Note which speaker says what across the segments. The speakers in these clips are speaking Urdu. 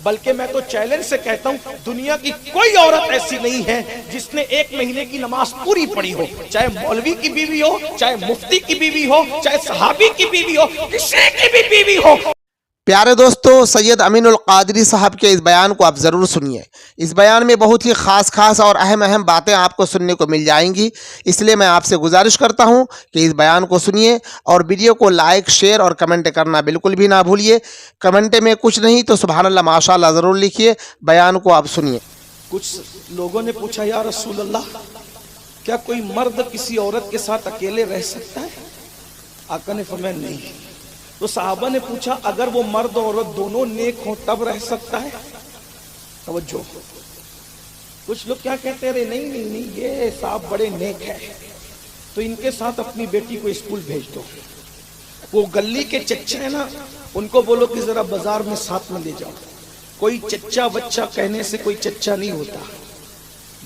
Speaker 1: بلکہ میں تو چیلنج سے کہتا ہوں دنیا کی کوئی عورت ایسی نہیں ہے جس نے 1 مہینے کی نماز پوری پڑھی ہو، چاہے مولوی کی بیوی ہو، چاہے مفتی کی بیوی ہو، چاہے صحابی کی بیوی ہو، کسی کی بھی بیوی ہو۔
Speaker 2: پیارے دوستو، سید امین القادری صاحب کے اس بیان کو آپ ضرور سنیے۔ اس بیان میں بہت ہی خاص اور اہم باتیں آپ کو سننے کو مل جائیں گی، اس لیے میں آپ سے گزارش کرتا ہوں کہ اس بیان کو سنیے اور ویڈیو کو لائک، شیئر اور کمنٹ کرنا بالکل بھی نہ بھولیے۔ کمنٹ میں کچھ نہیں تو سبحان اللہ ماشاءاللہ ضرور لکھیے۔ بیان کو آپ سنیے۔
Speaker 1: کچھ لوگوں نے پوچھا یا رسول اللہ کیا کوئی مرد کسی عورت کے ساتھ اکیلے رہ سکتا ہے؟ آقا نے فرمایا نہیں۔ تو صحابہ نے پوچھا اگر وہ مرد اور عورت دونوں نیک ہوں تب رہ سکتا ہے؟ توجہ، کچھ لوگ کیا کہتے ہیں نہیں یہ صاحب بڑے نیک ہے تو ان کے ساتھ اپنی بیٹی کو اسکول بھیج دو۔ وہ گلی کے چچا ہے نا، ان کو بولو کہ ذرا بازار میں ساتھ میں لے جاؤ۔ کوئی چچا بچہ کہنے سے کوئی چچا نہیں ہوتا،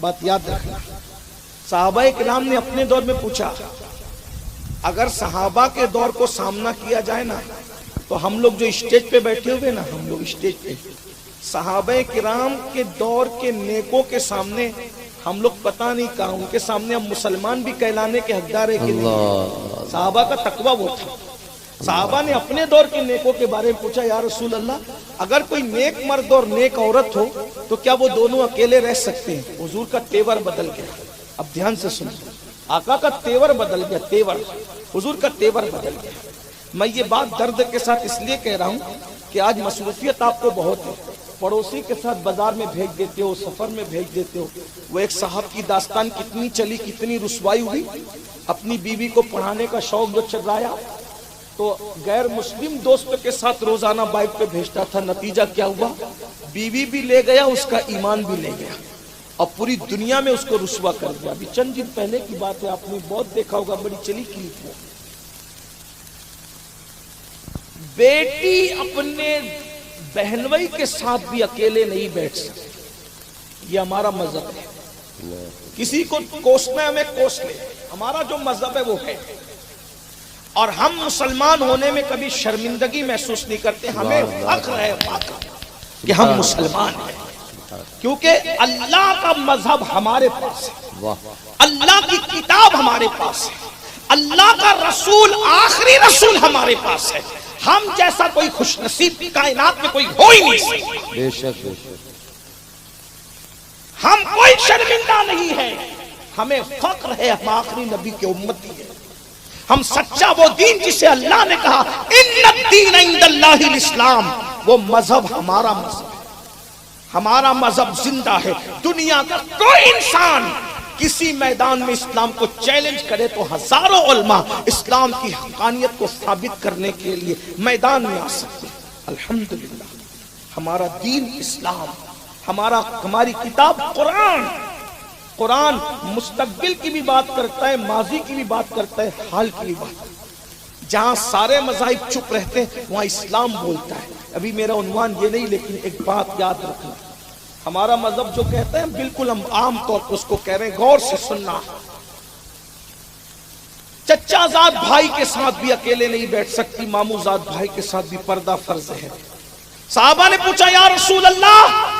Speaker 1: بات یاد رکھنا۔ صحابہ کرام نے اپنے دور میں پوچھا، اگر صحابہ کے دور کو سامنا کیا جائے نا تو ہم لوگ جو اسٹیج پہ بیٹھے ہوئے نا، ہم لوگ اسٹیج پہ صحابہ کرام کے دور کے نیکوں کے سامنے ہم لوگ پتہ نہیں کہاں، ان کے سامنے ہم مسلمان بھی کہلانے کے حقدار ہیں کہ نہیں۔ صحابہ کا تقویٰ وہ تھا۔ صحابہ نے اپنے دور کے نیکوں کے بارے میں پوچھا یا رسول اللہ اگر کوئی نیک مرد اور نیک عورت ہو تو کیا وہ دونوں اکیلے رہ سکتے ہیں؟ حضور کا تیور بدل گیا۔ اب دھیان سے سنیں، آقا کا تیور بدل گیا، تیور، حضور کا تیور بدل گیا۔ میں یہ بات درد کے ساتھ اس لیے کہہ رہا ہوں کہ آج مصروفیت آپ کو بہت ہے، پڑوسی کے ساتھ بازار میں بھیج دیتے ہو، سفر میں بھیج دیتے ہو۔ وہ ایک صاحب کی داستان کتنی چلی، کتنی رسوائی ہوئی، اپنی بیوی کو پڑھانے کا شوق جو چلایا تو غیر مسلم دوست کے ساتھ روزانہ بائک پہ بھیجتا تھا۔ نتیجہ کیا ہوا؟ بیوی بھی لے گیا، اس کا ایمان بھی لے گیا اور پوری دنیا میں اس کو رسوا کر دیا۔ ابھی چند دن پہلے کی بات ہے، آپ نے بہت دیکھا ہوگا، بڑی چلی کلپ ہے۔ بیٹی اپنے بہنوئی کے ساتھ بھی اکیلے نہیں بیٹھ سکتی، یہ ہمارا مذہب ہے۔ کسی کو کوسنا ہے ہمیں کوس لے، ہمارا جو مذہب ہے وہ ہے، اور ہم مسلمان ہونے میں کبھی شرمندگی محسوس نہیں کرتے، ہمیں فخر ہے کہ ہم مسلمان ہیں، کیونکہ اللہ کا مذہب ہمارے پاس ہے، اللہ کی کتاب ہمارے پاس ہے، اللہ کا رسول آخری رسول ہمارے پاس ہے۔ ہم جیسا کوئی خوش نصیب کائنات میں کوئی ہو ہی نہیں سکتا۔
Speaker 3: بے شک بے شک،
Speaker 1: ہم کوئی شرمندہ نہیں ہے، ہمیں فخر ہے، ہم آخری نبی کے امتی ہیں۔ ہم سچا وہ دین جسے اللہ نے کہا ان الدین عند اللہ الاسلام، وہ مذہب ہمارا مذہب ہے، ہمارا مذہب زندہ ہے۔ دنیا کا کوئی انسان کسی میدان میں اسلام کو چیلنج کرے تو ہزاروں علماء اسلام کی حقانیت کو ثابت کرنے کے لیے میدان میں آ سکتے ہیں۔ الحمدللہ ہمارا دین اسلام، ہماری کتاب قرآن مستقبل کی بھی بات کرتا ہے، ماضی کی بھی بات کرتا ہے، حال کی بھی بات۔ جہاں سارے مذاہب چپ رہتے ہیں وہاں اسلام بولتا ہے۔ ابھی میرا عنوان یہ نہیں، لیکن ایک بات یاد رکھنا، ہمارا مذہب جو کہتا ہے بالکل ہم عام طور پر اس کو کہہ رہے ہیں، غور سے سننا۔ چچا زاد بھائی کے ساتھ بھی اکیلے نہیں بیٹھ سکتی، مامو زاد بھائی کے ساتھ بھی پردہ فرض ہے۔ صحابہ نے پوچھا یا رسول اللہ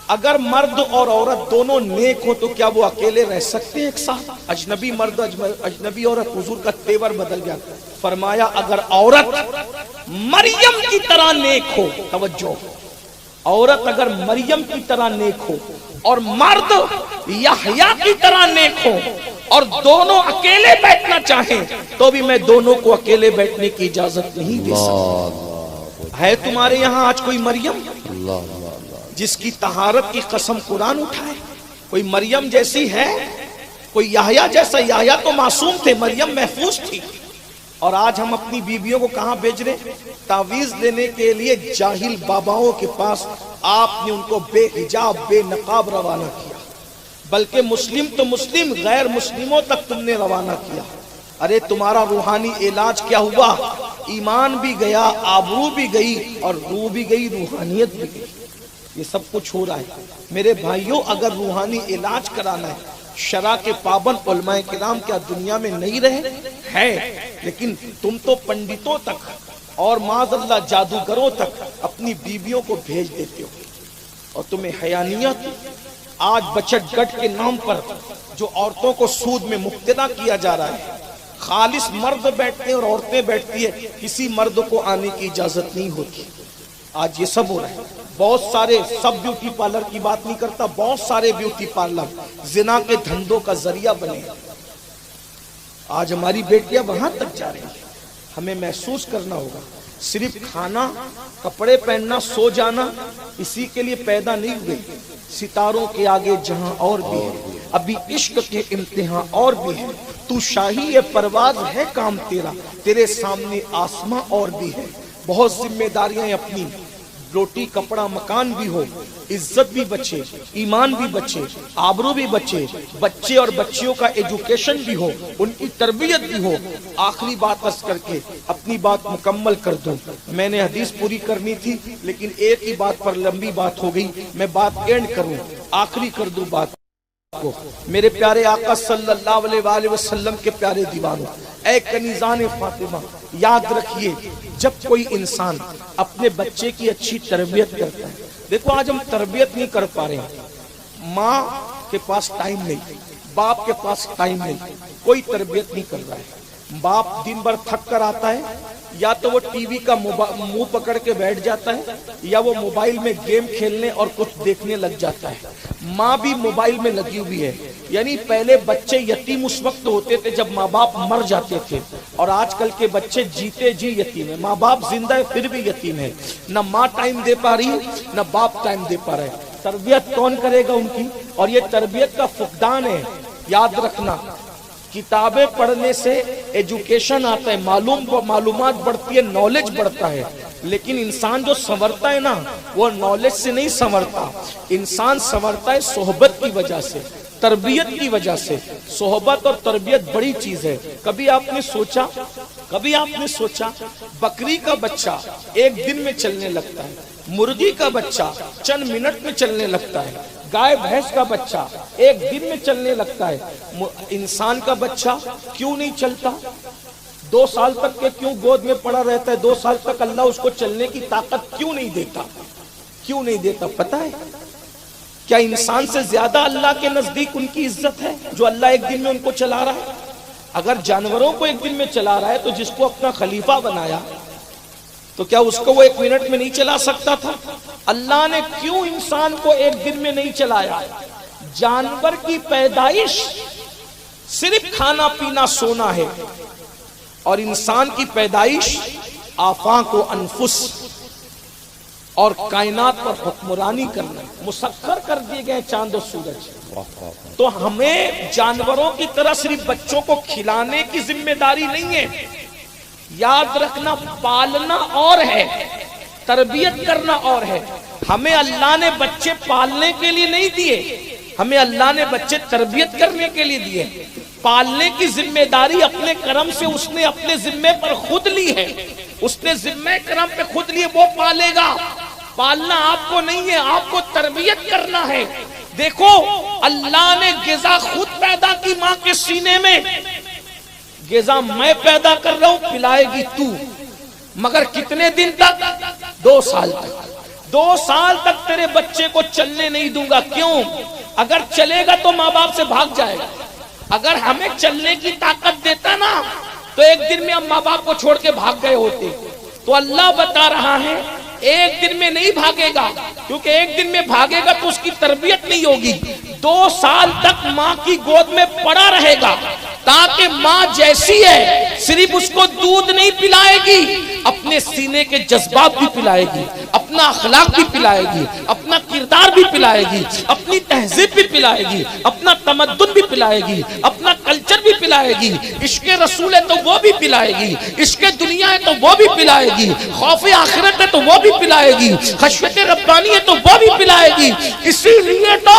Speaker 1: اگر مرد اور عورت دونوں نیک ہو تو کیا وہ اکیلے رہ سکتے ہیں ایک ساتھ؟ اجنبی مرد اجنبی عورت، حضور کا تیور بدل گیا۔ فرمایا اگر عورت مریم کی طرح نیک ہو، توجہ، عورت اگر مریم کی طرح نیک ہو اور مرد یحییٰ کی طرح نیک ہو اور دونوں اکیلے بیٹھنا چاہیں تو بھی میں دونوں کو اکیلے بیٹھنے کی اجازت نہیں دے سکتا۔ ہے تمہارے یہاں آج کوئی مریم جس کی طہارت کی قسم قرآن اٹھائے؟ کوئی مریم جیسی ہے؟ کوئی یحییٰ جیسا؟ یحییٰ تو معصوم تھے، مریم محفوظ تھی۔ اور آج ہم اپنی بیویوں کو کہاں بھیج رہے؟ تعویذ لینے کے لیے جاہل باباؤں کے پاس۔ آپ نے ان کو بے حجاب بے نقاب روانہ کیا، بلکہ مسلم تو مسلم غیر مسلموں تک تم نے روانہ کیا۔ ارے تمہارا روحانی علاج کیا ہوا؟ ایمان بھی گیا، آبرو بھی گئی، اور روح بھی گئی، روحانیت بھی گئی۔ یہ سب کچھ ہو رہا ہے میرے بھائیوں۔ اگر روحانی علاج کرانا ہے، شرع کے پابند علماء کرام کیا دنیا میں نہیں رہے ہیں؟ لیکن تم تو پنڈتوں تک اور معاذ اللہ جادوگروں تک اپنی بیویوں کو بھیج دیتے ہو، اور تمہیں حیا نہیں آتی؟ آج بچت گٹ کے نام پر جو عورتوں کو سود میں مبتلا کیا جا رہا ہے، خالص مرد بیٹھتے ہیں اور عورتیں بیٹھتی ہے، کسی مرد کو آنے کی اجازت نہیں ہوتی. آج یہ سب ہو رہا ہے. بہت سارے، سب بیوٹی پارلر کی بات نہیں کرتا، بہت سارے بیوٹی پارلر زنا کے دھندوں کا ذریعہ بنے. آج ہماری بیٹیاں وہاں تک جا رہی ہیں. ہمیں محسوس کرنا ہوگا صرف کھانا، کپڑے پہننا، سو جانا اسی کے لیے پیدا نہیں ہوئے. ستاروں کے آگے جہاں اور بھی ہے، ابھی عشق کے امتحان اور بھی ہے. تو شاہی پرواز ہے کام تیرا، تیرے سامنے آسماں اور بھی ہے. بہت ذمہ داریاں اپنی، روٹی کپڑا مکان بھی ہو، عزت بھی بچے، ایمان بھی بچے، آبرو بھی بچے، بچے اور بچیوں کا ایجوکیشن بھی ہو، ان کی تربیت بھی ہو. آخری بات عرض کر کے اپنی بات مکمل کر دوں. میں نے حدیث پوری کرنی تھی لیکن ایک ہی بات پر لمبی بات ہو گئی. میں بات اینڈ کروں، آخری کر دوں بات کو. میرے پیارے آقا صلی اللہ علیہ وآلہ وسلم کے پیارے دیوانوں، اے کنیزان فاطمہ، یاد رکھیے جب کوئی انسان اپنے بچے کی اچھی تربیت کرتا ہے، دیکھو آج ہم تربیت نہیں کر پا رہے ہیں. ماں کے پاس ٹائم نہیں، باپ کے پاس ٹائم نہیں، کوئی تربیت نہیں کر رہا ہے. باپ دن بھر تھک کر آتا ہے، یا تو وہ ٹی وی کا منہ پکڑ کے بیٹھ جاتا ہے، یا وہ موبائل میں گیم کھیلنے اور کچھ دیکھنے لگ جاتا ہے. ماں بھی موبائل میں لگی ہوئی ہے. یعنی پہلے بچے یتیم اس وقت ہوتے تھے جب ماں باپ مر جاتے تھے، اور آج کل کے بچے جیتے جی یتیم ہیں. ماں باپ زندہ ہے پھر بھی یتیم ہے. نہ ماں ٹائم دے پا رہی نہ باپ ٹائم دے پا رہے. تربیت کون کرے گا ان کی؟ اور یہ تربیت کا فقدان ہے. یاد رکھنا، کتابیں پڑھنے سے ایجوکیشن آتا ہے، معلومات بڑھتی ہے، نالج بڑھتا ہے. لیکن انسان جو سنورتا ہے نا، وہ نالج سے نہیں سنورتا. انسان سنورتا ہے صحبت کی وجہ سے، تربیت کی وجہ سے. صحبت اور تربیت بڑی چیز ہے. کبھی آپ نے سوچا بکری کا بچہ ایک دن میں چلنے لگتا ہے، مرغی کا بچہ چند منٹ میں چلنے لگتا ہے، گائے بھینس کا بچہ ایک دن میں چلنے لگتا ہے. انسان کا بچہ کیوں نہیں چلتا؟ 2 سال تک کے کیوں گود میں پڑا رہتا ہے؟ 2 سال تک اللہ اس کو چلنے کی طاقت کیوں نہیں دیتا؟ کیوں نہیں دیتا پتہ ہے؟ کیا انسان سے زیادہ اللہ کے نزدیک ان کی عزت ہے جو اللہ ایک دن میں ان کو چلا رہا ہے؟ اگر جانوروں کو ایک دن میں چلا رہا ہے تو جس کو اپنا خلیفہ بنایا تو کیا اس کو وہ 1 منٹ میں نہیں چلا سکتا تھا؟ اللہ نے کیوں انسان کو ایک دن میں نہیں چلایا؟ جانور کی پیدائش صرف کھانا پینا سونا ہے، اور انسان کی پیدائش آفاق و انفس اور کائنات پر حکمرانی کرنا. مسخر کر دیے گئے چاند و سورج. تو ہمیں جانوروں کی طرح صرف بچوں کو کھلانے کی ذمہ داری نہیں ہے. یاد رکھنا، پالنا اور ہے، تربیت کرنا اور ہے. ہمیں اللہ نے بچے پالنے کے لیے نہیں دیے، ہمیں اللہ نے بچے تربیت کرنے کے لیے دیے. پالنے کی ذمہ داری اپنے کرم سے اس نے اپنے ذمے پر خود لی ہے. اس نے ذمہ کرم پہ خود لیے، وہ پالے گا. پالنا آپ کو نہیں ہے، آپ کو تربیت کرنا ہے. دیکھو اللہ نے غذا خود پیدا کی ماں کے سینے میں. غذا میں پیدا کر رہا ہوں، پلائے گی تو، مگر کتنے دن تک؟ 2 سال تک. 2 سال تک تیرے بچے کو چلنے نہیں دوں گا. کیوں؟ اگر چلے گا تو ماں باپ سے بھاگ جائے گا. اگر ہمیں چلنے کی طاقت دیتا نا تو ایک دن میں ہم ماں باپ کو چھوڑ کے بھاگ گئے ہوتے. تو اللہ بتا رہا ہے ایک دن میں نہیں بھاگے گا، کیونکہ ایک دن میں بھاگے گا تو اس کی تربیت نہیں ہوگی. 2 سال تک ماں کی گود میں پڑا رہے گا، تاکہ ماں جیسی ہے صرف اس کو دودھ نہیں پلائے گی، اپنے سینے کے جذبات بھی پلائے گی، اپنا اخلاق بھی پلائے گی، اپنا کردار بھی پلائے گی، اپنی تہذیب بھی پلائے گی، اپنا تمدن بھی پلائے گی، اپنا کلچر بھی پلائے گی. عشق رسول ہے تو وہ بھی پلائے گی، عشق دنیا ہے تو وہ بھی پلائے گی، خوف آخرت ہے تو وہ بھی پلائے گی، خشیت ربانی ہے تو وہ بھی پلائے گی. اسی لیے تو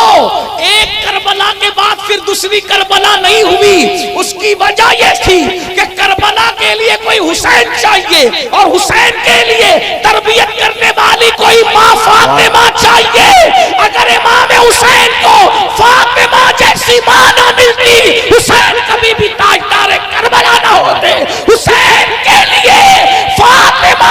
Speaker 1: ایک کربلا کے بعد پھر دوسری کربلا نہیں ہوئی. اس کی وجہ یہ تھی کہ کربلا کے لیے کوئی حسین چاہیے، اور حسین کے لیے تربیت کرنے والی کوئی ماں فاطمہ چاہیے. اگر امام حسین کو فاطمہ جیسی ماں نہ ملتی، حسین کبھی بھی تاجدار کربلا نہ ہوتے. حسین کے لیے فاطمہ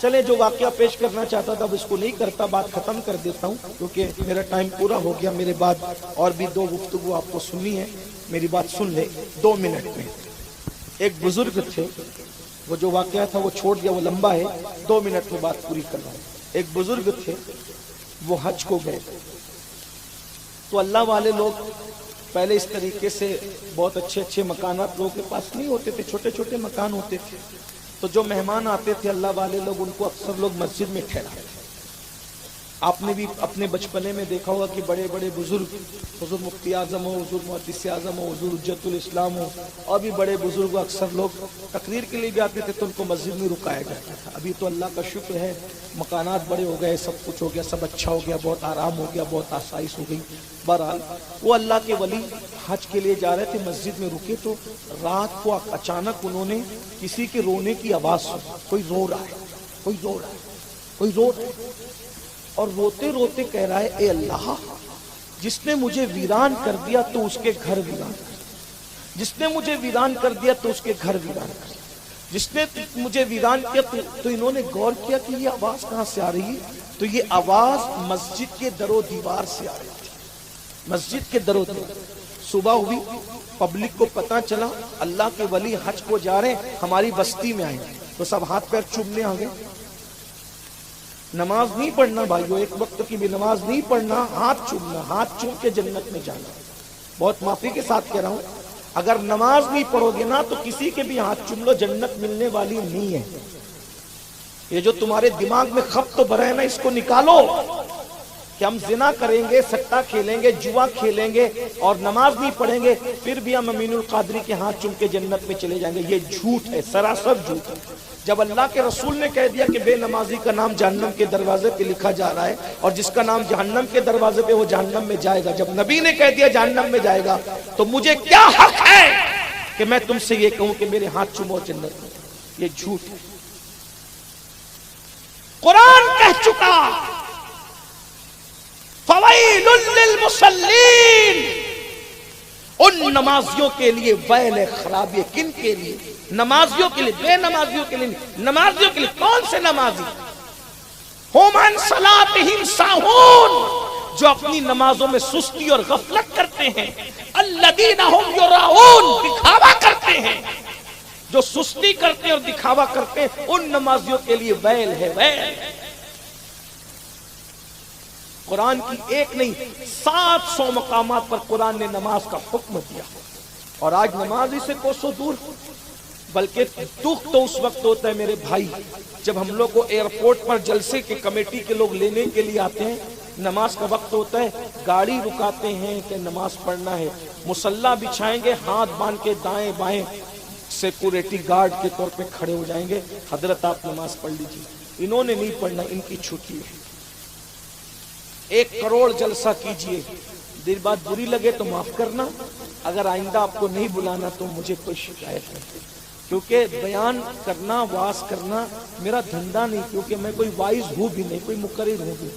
Speaker 1: چلے جو واقعہ پیش کرنا چاہتا تھا اب اس کو نہیں کرتا, بات ختم کر دیتا ہوں کیونکہ میرا ٹائم پورا ہو گیا. میرے بعد اور بھی 2 گفتگو آپ کو سننی ہے, میری بات سن لے 2 منٹ میں. ایک بزرگ تھے, وہ جو واقعہ تھا وہ چھوڑ دیا, وہ لمبا ہے, 2 منٹ میں بات پوری کر رہا ہوں. ایک بزرگ تھے, وہ حج کو گئے تو اللہ والے لوگ پہلے اس طریقے سے بہت اچھے اچھے مکانات لوگوں کے پاس نہیں ہوتے تھے, چھوٹے چھوٹے مکان ہوتے تھے. تو جو مہمان آتے تھے اللہ والے لوگ, ان کو اکثر لوگ مسجد میں ٹھہراتے تھے. آپ نے بھی اپنے بچپنے میں دیکھا ہوگا کہ بڑے بڑے بزرگ, حضور مفتی اعظم ہو, حضور محدث اعظم ہو, حضور حجت الاسلام ہو, اور بھی بڑے بزرگ اکثر لوگ تقریر کے لیے بھی آتے تھے تو ان کو مسجد میں رکایا جاتا تھا. ابھی تو اللہ کا شکر ہے مکانات بڑے ہو گئے, سب کچھ ہو گیا, سب اچھا ہو گیا, بہت آرام ہو گیا, بہت آسائش ہو گئی. بہرحال وہ اللہ کے ولی حج کے لیے جا رہے تھے, مسجد میں رکے تو رات کو اچانک انہوں نے کسی کے رونے کی آواز سنی. کوئی رو رہا ہے, کوئی رو رہا ہے, کوئی رو رہا ہے, اور روتے روتے کہہ رہا ہے اے اللہ, جس نے مجھے ویران کر دیا تو اس کے گھر ویران کر, جس نے مجھے ویران کر دیا تو اس کے گھر ویران کر, جس نے مجھے ویران کیا. تو انہوں نے غور کیا کہ یہ آواز کہاں سے آ رہی ہے, تو یہ آواز مسجد کے در و دیوار سے آ رہی تھی, مسجد کے در و دیوار. صبح ہوئی, پبلک کو پتہ چلا اللہ کے ولی حج کو جا رہے ہیں, ہماری بستی میں آئیں, تو سب ہاتھ پیر چومنے آ گئے. نماز نہیں پڑھنا بھائیو, ایک وقت کی بھی نماز نہیں پڑھنا, ہاتھ چومنا, ہاتھ چوم کے جنت میں جانا. بہت معافی کے ساتھ کہہ رہا ہوں, اگر نماز نہیں پڑھو گے نا تو کسی کے بھی ہاتھ چوم لو, جنت ملنے والی نہیں ہے. یہ جو تمہارے دماغ میں خبط تو بھرا ہے نا, اس کو نکالو کہ ہم زنا کریں گے, سٹا کھیلیں گے, جوا کھیلیں گے اور نماز نہیں پڑھیں گے پھر بھی ہم امین القادری کے ہاتھ چوم کے جنت میں چلے جائیں گے. یہ جھوٹ ہے, سراسر جھوٹ ہے. جب اللہ کے رسول نے کہہ دیا کہ بے نمازی کا نام جہنم کے دروازے پہ لکھا جا رہا ہے اور جس کا نام جہنم کے دروازے پہ وہ جہنم میں جائے گا, جب نبی نے کہہ دیا جہنم میں جائے گا, تو مجھے کیا حق ہے کہ میں تم سے یہ کہوں کہ میرے ہاتھ چومو جنت میں. یہ جھوٹ ہے. قرآن کہہ چکا فویل للمصلین, ان نمازیوں کے لیے ویل خرابی. کن کے لیے؟ نمازیوں کے لیے, بے نمازیوں کے لیے نہیں. نمازیوں کے لیے کون سے نمازی؟ ہم عن صلاتہم ساہون, جو اپنی نمازوں میں سستی اور غفلت کرتے ہیں. الذین ہم یراؤن, دکھاوا کرتے ہیں. جو سستی کرتے ہیں اور دکھاوا کرتے ہیں ان نمازیوں کے لیے ویل ہے, ویل. قرآن کی ایک نہیں 700 مقامات پر قرآن نے نماز کا حکم دیا, اور آج نماز ہی سے کوسوں دور. بلکہ دکھ تو اس وقت ہوتا ہے میرے بھائی جب ہم لوگ کو ایئرپورٹ پر جلسے کے کمیٹی کے لوگ لینے کے لیے آتے ہیں, نماز کا وقت ہوتا ہے, گاڑی رکاتے ہیں کہ نماز پڑھنا ہے, مصلی بچھائیں گے, ہاتھ باندھ کے دائیں بائیں سیکورٹی گارڈ کے طور پہ کھڑے ہو جائیں گے, حضرت آپ نماز پڑھ لیجیے. انہوں نے نہیں پڑھنا, ان کی چھٹی ہے. 1 کروڑ جلسہ کیجئے, دیر بعد بری لگے تو معاف کرنا, اگر آئندہ آپ کو نہیں بلانا تو مجھے کوئی شکایت نہیں, کیونکہ بیان کرنا, واز کرنا میرا دھندا نہیں, کیونکہ میں کوئی وائز ہوں بھی نہیں, کوئی مقرر ہوں بھی.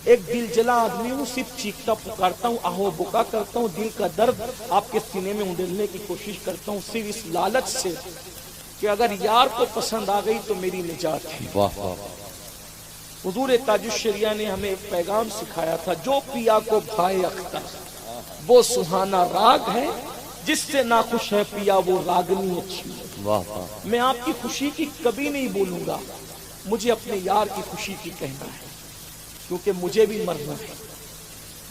Speaker 1: ایک دل جلا آدمی ہوں, صرف چیختا پکارتا ہوں, آہو بکا کرتا ہوں, دل کا درد آپ کے سینے میں اونڈلنے کی کوشش کرتا ہوں, صرف اس لالچ سے کہ اگر یار کو پسند آ گئی تو میری نجات ہے.
Speaker 3: واہ واہ.
Speaker 1: حضور تاج الشریعہ نے ہمیں ایک پیغام سکھایا تھا, جو پیا کو بھائے اختر وہ سہانا راگ ہے, جس سے ناخوش ہے پیا وہ راگنی اچھی.
Speaker 3: واہ واہ.
Speaker 1: میں آپ کی خوشی کی کبھی نہیں بولوں گا, مجھے اپنے یار کی خوشی کی کہنا ہے, کیونکہ مجھے بھی مرنا ہے.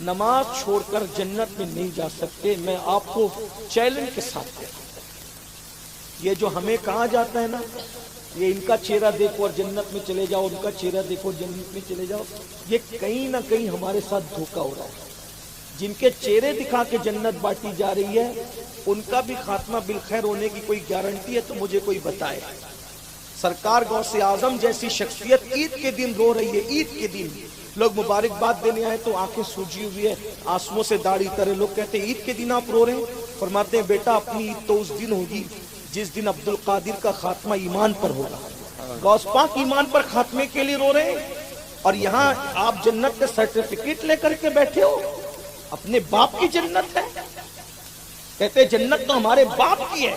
Speaker 1: نماز چھوڑ کر جنت میں نہیں جا سکتے. میں آپ کو چیلنج کے ساتھ کہتا ہوں, یہ جو ہمیں کہا جاتا ہے نا, یہ ان کا چہرہ دیکھو اور جنت میں چلے جاؤ, ان کا چہرہ دیکھو جنت میں چلے جاؤ, یہ کہیں نہ کہیں ہمارے ساتھ دھوکہ ہو رہا ہے. جن کے چہرے دکھا کے جنت بانٹی جا رہی ہے ان کا بھی خاتمہ بالخیر ہونے کی کوئی گارنٹی ہے تو مجھے کوئی بتائے. سرکار غوث اعظم جیسی شخصیت عید کے دن رو رہی ہے, عید کے دن لوگ مبارکباد دینے آئے تو آنکھیں سوجی ہوئی ہے, آنسوؤں سے داڑھی ترے. لوگ کہتے ہیں عید کے دن آپ رو رہے ہیں, فرماتے ہیں بیٹا اپنی عید تو اس دن ہوگی جس دن عبد القادر کا خاتمہ ایمان پر ہوگا. غوث پاک ایمان پر خاتمے کے لیے رو رہے ہیں, اور یہاں آپ جنت کا سرٹیفکیٹ لے کر کے بیٹھے ہو. اپنے باپ کی جنت ہے, کہتے جنت تو ہمارے باپ کی ہے.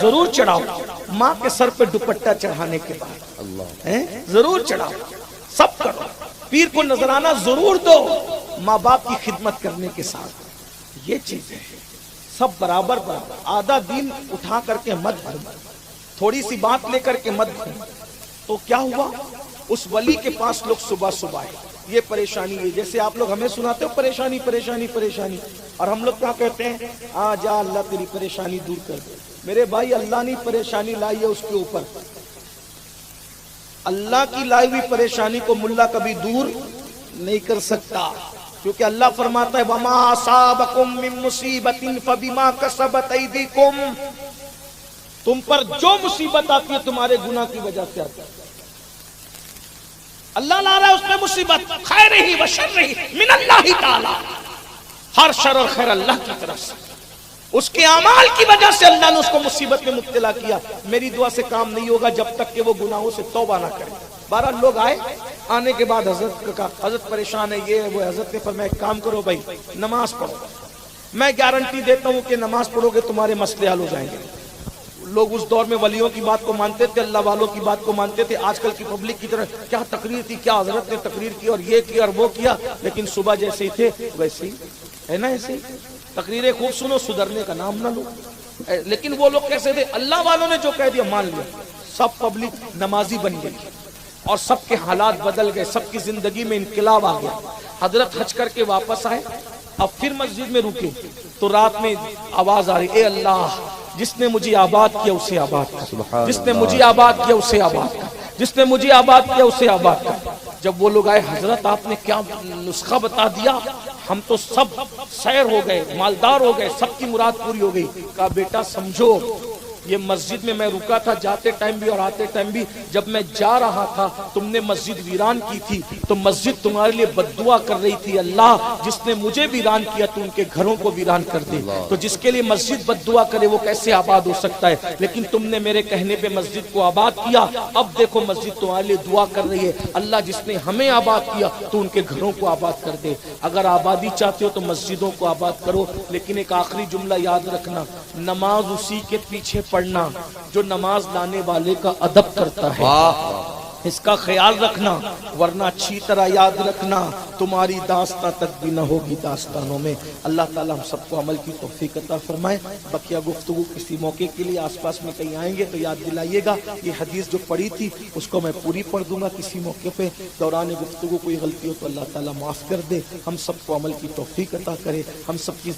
Speaker 1: ضرور چڑھاؤ، ماں کے سر پہ دوپٹہ چڑھانے کے بعد ضرور چڑھاؤ، سب کرو، پیر کو نذرانہ ضرور دو ماں باپ کی خدمت کرنے کے ساتھ۔ یہ چیزیں سب برابر برابر، آدھا دین اٹھا کر کے مت بھر، تھوڑی سی بات لے کر کے مت بھر۔ تو کیا ہوا، اس ولی کے پاس لوگ صبح صبح آئے، یہ پریشانی ہے، جیسے آپ لوگ ہمیں سناتے ہو پریشانی پریشانی پریشانی، اور ہم لوگ کیا کہتے ہیں، آ جا اللہ تیری پریشانی دور کر دے۔ میرے بھائی اللہ نے پریشانی لائی ہے اس کے اوپر، اللہ کی لائی ہوئی پریشانی کو ملا کبھی دور نہیں کر سکتا، کیونکہ اللہ فرماتا ہے وَمَا أَصَابَكُم مِّن مُّصِيبَةٍ فَبِمَا كَسَبَتْ أَيْدِيكُمْ، تم پر جو مصیبت آتی ہے تمہارے گناہ کی وجہ سے آتی ہے۔ اللہ لا رہا ہے اس میں مصیبت، خیر ہی و شر ہی من اللہ تعالی، ہر شر اور خیر اللہ کی طرف سے، اس کے اعمال کی وجہ سے اللہ نے اس کو مصیبت میں مبتلا کیا۔ میری دعا سے کام نہیں ہوگا جب تک کہ وہ گناہوں سے توبہ نہ کرے۔ 12 لوگ آئے، آنے کے بعد حضرت کا حضرت پریشان ہے، یہ ہے وہ، حضرت نے فرمایا ایک کام کرو بھائی، نماز پڑھو، میں گارنٹی دیتا ہوں کہ نماز پڑھو گے تمہارے مسئلے حل ہو جائیں گے۔ لوگ اس دور میں ولیوں کی بات کو مانتے تھے، اللہ والوں کی بات کو مانتے تھے، آج کل کی پبلک کی طرح کیا تقریر تھی، کیا حضرت نے تقریر کی اور یہ کیا اور وہ کیا، لیکن صبح جیسے ہی تھے ویسے ہی ہے نا، ایسے ہی تقریریں خوب سنو، سدھرنے کا نام نہ لو۔ لیکن وہ لوگ کیسے تھے، اللہ والوں نے جو کہہ دیا مان لیا، سب پبلک نمازی بن گئی اور سب کے حالات بدل گئے، سب کی زندگی میں انقلاب آ گیا۔ حضرت حج کر کے واپس آئے، اب پھر مسجد میں رکے تو رات میں آواز آ رہی، اے اللہ جس نے مجھے آباد کیا اسے آباد کر، جس نے مجھے آباد کیا اسے آباد کر، جس نے مجھے آباد کیا اسے آباد کر۔ جب وہ لوگ آئے، حضرت آپ نے کیا نسخہ بتا دیا، ہم تو سب سیر ہو گئے، مالدار ہو گئے، سب کی مراد پوری ہو گئی۔ کہا بیٹا سمجھو، یہ مسجد میں رکا تھا جاتے ٹائم بھی اور آتے ٹائم بھی، جب میں جا رہا تھا تم نے مسجد ویران کی تھی تو مسجد تمہارے لیے بد دعا کر رہی تھی، اللہ جس نے مجھے ویران کیا تو ان کے گھروں کو ویران کر دے۔ تو جس کے لیے مسجد بد دعا کرے وہ کیسے آباد ہو سکتا ہے، لیکن تم نے میرے کہنے پہ مسجد کو آباد کیا، اب دیکھو مسجد تمہارے لیے دعا کر رہی ہے، اللہ جس نے ہمیں آباد کیا تو ان کے گھروں کو آباد کر دے۔ اگر آبادی چاہتے ہو تو مسجدوں کو آباد کرو، لیکن ایک آخری جملہ یاد رکھنا، نماز اسی کے پیچھے پڑھنا جو نماز لانے والے کا ادب کرتا ہے، اس کا خیال رکھنا، ورنہ اچھی طرح یاد رکھنا تمہاری داستان تک بھی نہ ہوگی داستانوں میں۔ اللہ تعالی ہم سب کو عمل کی توفیق عطا فرمائے۔ بقیہ گفتگو کسی موقع کے لیے آس پاس میں کہیں آئیں گے تو یاد دلائیے گا، یہ حدیث جو پڑھی تھی اس کو میں پوری پڑھ دوں گا کسی موقع پہ، دوران گفتگو کوئی غلطی ہو تو اللہ تعالی معاف کر دے، ہم سب کو عمل کی توفیق عطا کرے، ہم سب کی